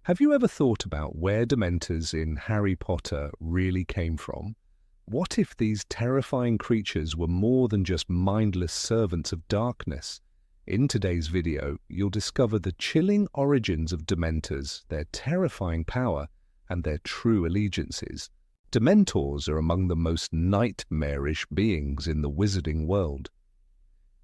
Have you ever thought about where Dementors in Harry Potter really came from? What if these terrifying creatures were more than just mindless servants of darkness? In today's video, you'll discover the chilling origins of Dementors, their terrifying power, and their true allegiances. Dementors are among the most nightmarish beings in the wizarding world.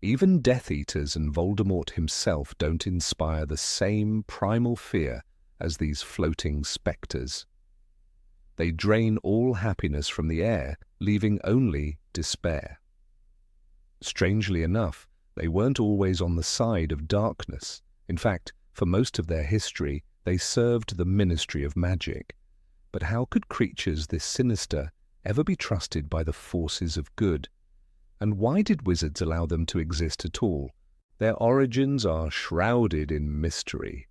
Even Death Eaters and Voldemort himself don't inspire the same primal fear as these floating spectres. They drain all happiness from the air, leaving only despair. Strangely enough, they weren't always on the side of darkness. In fact, for most of their history, they served the Ministry of Magic. But how could creatures this sinister ever be trusted by the forces of good? And why did wizards allow them to exist at all? Their origins are shrouded in mystery.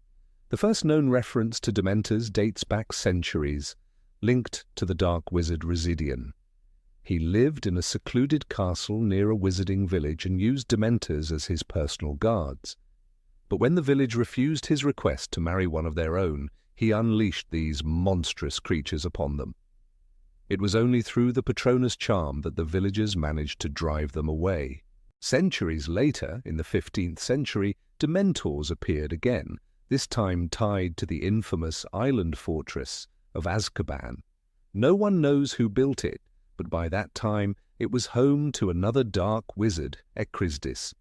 The first known reference to Dementors dates back centuries, linked to the dark wizard Residian. He lived in a secluded castle near a wizarding village and used Dementors as his personal guards. But when the village refused his request to marry one of their own, he unleashed these monstrous creatures upon them. It was only through the Patronus charm that the villagers managed to drive them away. Centuries later, in the 15th century, Dementors appeared again, this time tied to the infamous island fortress of Azkaban. No one knows who built it, but by that time it was home to another dark wizard, Ekrizdis.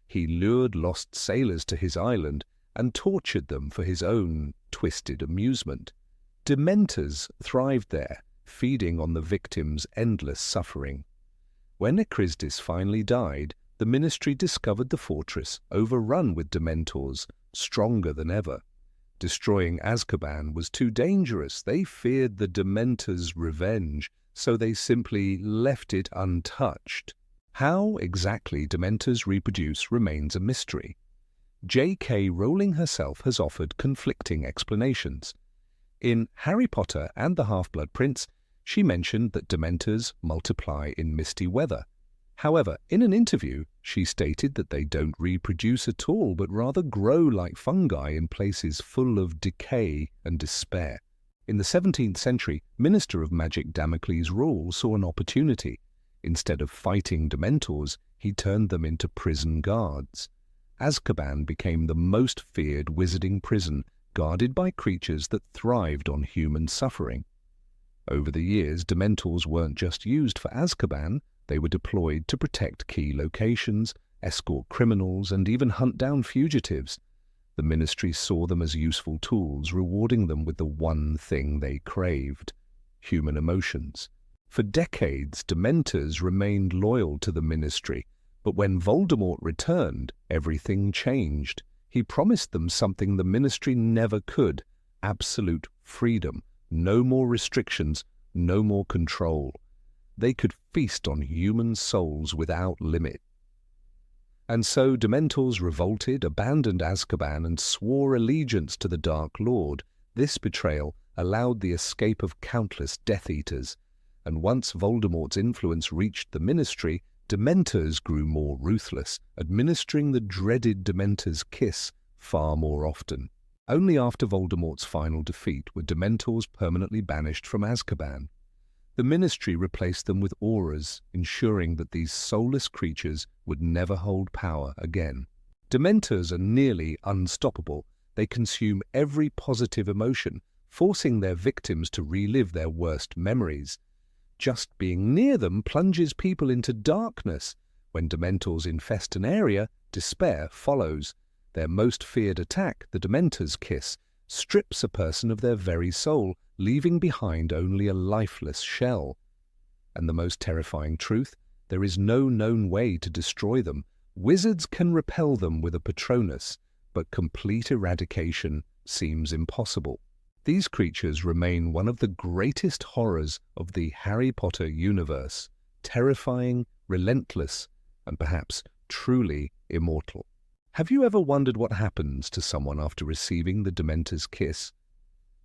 He lured lost sailors to his island and tortured them for his own twisted amusement. Dementors thrived there, feeding on the victims' endless suffering. When Ekrizdis finally died, the ministry discovered the fortress overrun with Dementors, stronger than ever. Destroying Azkaban was too dangerous. They feared the Dementors' revenge, so they simply left it untouched. How exactly Dementors reproduce remains a mystery. J.K. Rowling herself has offered conflicting explanations. In Harry Potter and the Half-Blood Prince, she mentioned that Dementors multiply in misty weather. However, in an interview, she stated that they don't reproduce at all, but rather grow like fungi in places full of decay and despair. In the 17th century, Minister of Magic Damocles Rule saw an opportunity. Instead of fighting Dementors, he turned them into prison guards. Azkaban became the most feared wizarding prison, guarded by creatures that thrived on human suffering. Over the years, Dementors weren't just used for Azkaban. They were deployed to protect key locations, escort criminals, and even hunt down fugitives. The ministry saw them as useful tools, rewarding them with the one thing they craved: human emotions. For decades, Dementors remained loyal to the ministry, but when Voldemort returned, everything changed. He promised them something the ministry never could: absolute freedom, no more restrictions, no more control. They could feast on human souls without limit. And so Dementors revolted, abandoned Azkaban, and swore allegiance to the Dark Lord. This betrayal allowed the escape of countless Death Eaters, and once Voldemort's influence reached the ministry, Dementors grew more ruthless, administering the dreaded Dementor's kiss far more often. Only after Voldemort's final defeat were Dementors permanently banished from Azkaban. The ministry replaced them with auras, ensuring that these soulless creatures would never hold power again. Dementors are nearly unstoppable. They consume every positive emotion, forcing their victims to relive their worst memories. Just being near them plunges people into darkness. When Dementors infest an area, despair follows. Their most feared attack, the Dementor's kiss, strips a person of their very soul, leaving behind only a lifeless shell. And the most terrifying truth, there is no known way to destroy them. Wizards can repel them with a Patronus, but complete eradication seems impossible. These creatures remain one of the greatest horrors of the Harry Potter universe, terrifying, relentless, and perhaps truly immortal. Have you ever wondered what happens to someone after receiving the Dementor's kiss?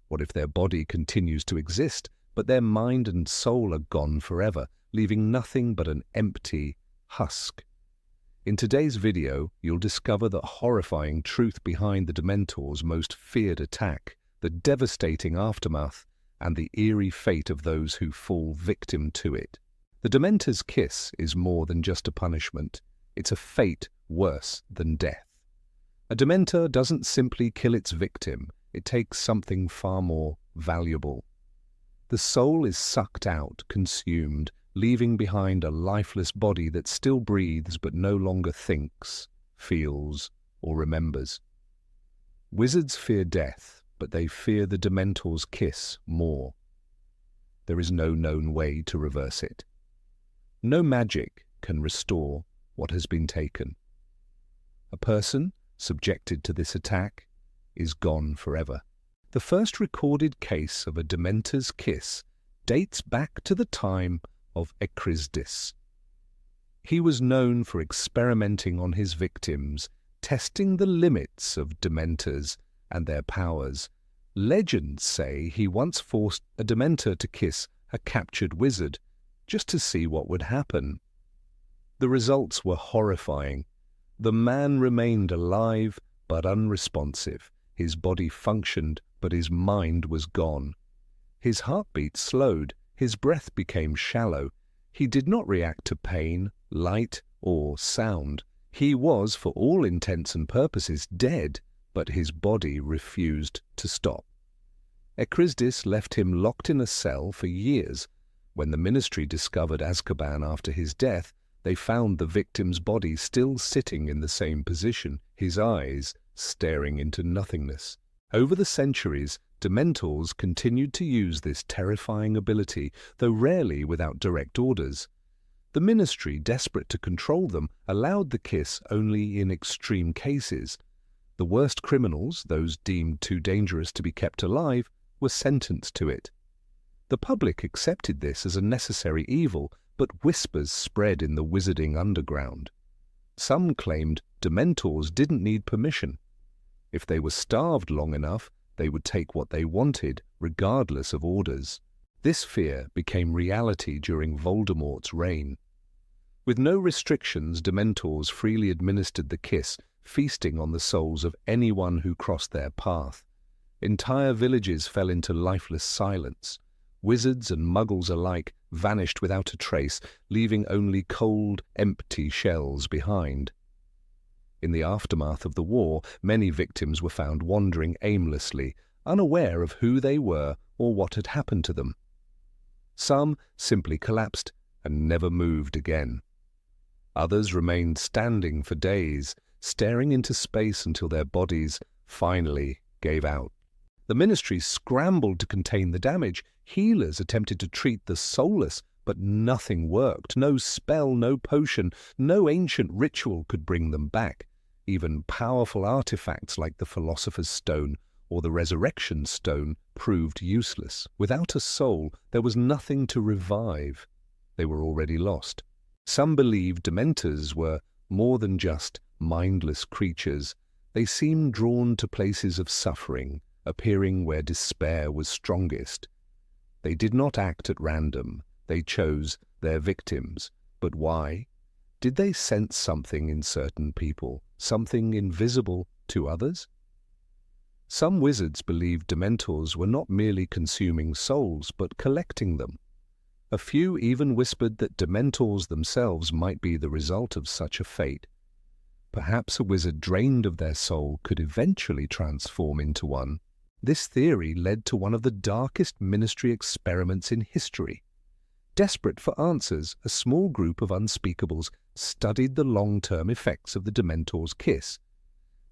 What if their body continues to exist, but their mind and soul are gone forever, leaving nothing but an empty husk? In today's video, you'll discover the horrifying truth behind the Dementor's most feared attack, the devastating aftermath, and the eerie fate of those who fall victim to it. The Dementor's kiss is more than just a punishment. It's a fate worse than death. A Dementor doesn't simply kill its victim, it takes something far more valuable. The soul is sucked out, consumed, leaving behind a lifeless body that still breathes but no longer thinks, feels, or remembers. Wizards fear death, but they fear the Dementor's kiss more. There is no known way to reverse it. No magic can restore what has been taken. A person subjected to this attack is gone forever. The first recorded case of a Dementor's kiss dates back to the time of Echrisdis. He was known for experimenting on his victims, testing the limits of Dementors and their powers. Legends say he once forced a Dementor to kiss a captured wizard, just to see what would happen. The results were horrifying. The man remained alive but unresponsive. His body functioned, but his mind was gone. His heartbeat slowed, his breath became shallow. He did not react to pain, light, or sound. He was, for all intents and purposes, dead, but his body refused to stop. Echrisdis left him locked in a cell for years. When the ministry discovered Azkaban after his death, they found the victim's body still sitting in the same position, his eyes staring into nothingness. Over the centuries, Dementors continued to use this terrifying ability, though rarely without direct orders. The ministry, desperate to control them, allowed the kiss only in extreme cases. The worst criminals, those deemed too dangerous to be kept alive, were sentenced to it. The public accepted this as a necessary evil, but whispers spread in the wizarding underground. Some claimed Dementors didn't need permission. If they were starved long enough, they would take what they wanted, regardless of orders. This fear became reality during Voldemort's reign. With no restrictions, Dementors freely administered the kiss, feasting on the souls of anyone who crossed their path. Entire villages fell into lifeless silence. Wizards and muggles alike vanished without a trace, leaving only cold, empty shells behind. In the aftermath of the war, many victims were found wandering aimlessly, unaware of who they were or what had happened to them. Some simply collapsed and never moved again. Others remained standing for days, staring into space until their bodies finally gave out. The ministry scrambled to contain the damage. Healers attempted to treat the soulless, but nothing worked. No spell, no potion, no ancient ritual could bring them back. Even powerful artifacts like the Philosopher's Stone or the Resurrection Stone proved useless. Without a soul, there was nothing to revive. They were already lost. Some believed Dementors were more than just mindless creatures. They seemed drawn to places of suffering, appearing where despair was strongest. They did not act at random. They chose their victims. But why? Did they sense something in certain people, something invisible to others? Some wizards believed Dementors were not merely consuming souls, but collecting them. A few even whispered that Dementors themselves might be the result of such a fate. Perhaps a wizard drained of their soul could eventually transform into one. This theory led to one of the darkest ministry experiments in history. Desperate for answers, a small group of unspeakables studied the long-term effects of the Dementor's kiss.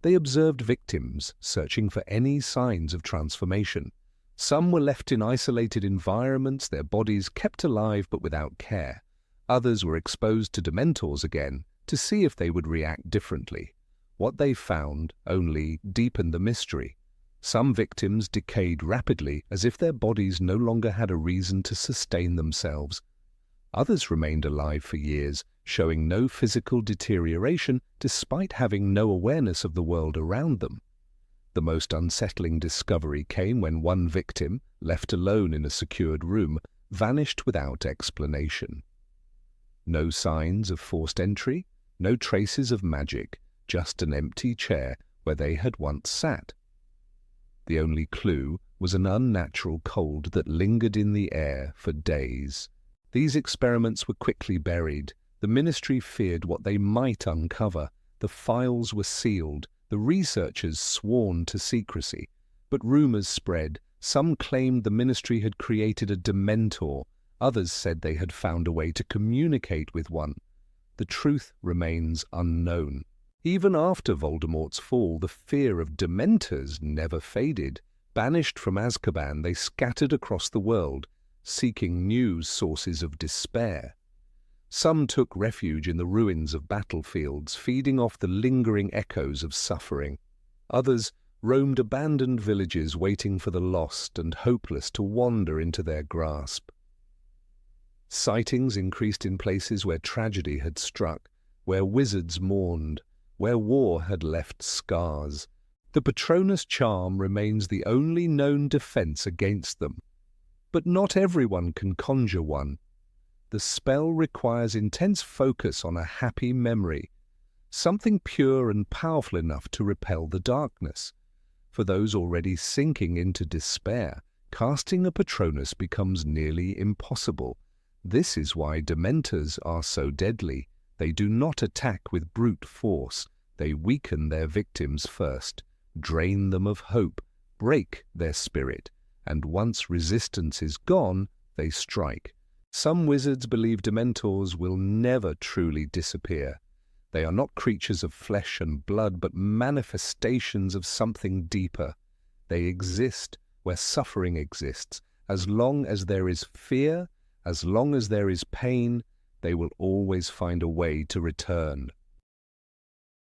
They observed victims, searching for any signs of transformation. Some were left in isolated environments, their bodies kept alive but without care. Others were exposed to Dementors again, to see if they would react differently. What they found only deepened the mystery. Some victims decayed rapidly, as if their bodies no longer had a reason to sustain themselves. Others remained alive for years, showing no physical deterioration despite having no awareness of the world around them. The most unsettling discovery came when one victim, left alone in a secured room, vanished without explanation. No signs of forced entry, no traces of magic, just an empty chair where they had once sat. The only clue was an unnatural cold that lingered in the air for days. These experiments were quickly buried. The ministry feared what they might uncover. The files were sealed, the researchers sworn to secrecy. But rumors spread. Some claimed the ministry had created a Dementor. Others said they had found a way to communicate with one. The truth remains unknown. Even after Voldemort's fall, the fear of Dementors never faded. Banished from Azkaban, they scattered across the world, seeking new sources of despair. Some took refuge in the ruins of battlefields, feeding off the lingering echoes of suffering. Others roamed abandoned villages, waiting for the lost and hopeless to wander into their grasp. Sightings increased in places where tragedy had struck, where wizards mourned, where war had left scars. The Patronus charm remains the only known defense against them. But not everyone can conjure one. The spell requires intense focus on a happy memory, something pure and powerful enough to repel the darkness. For those already sinking into despair, casting a Patronus becomes nearly impossible. This is why Dementors are so deadly. They do not attack with brute force. They weaken their victims first, drain them of hope, break their spirit, and once resistance is gone, they strike. Some wizards believe Dementors will never truly disappear. They are not creatures of flesh and blood, but manifestations of something deeper. They exist where suffering exists. As long as there is fear, as long as there is pain, they will always find a way to return.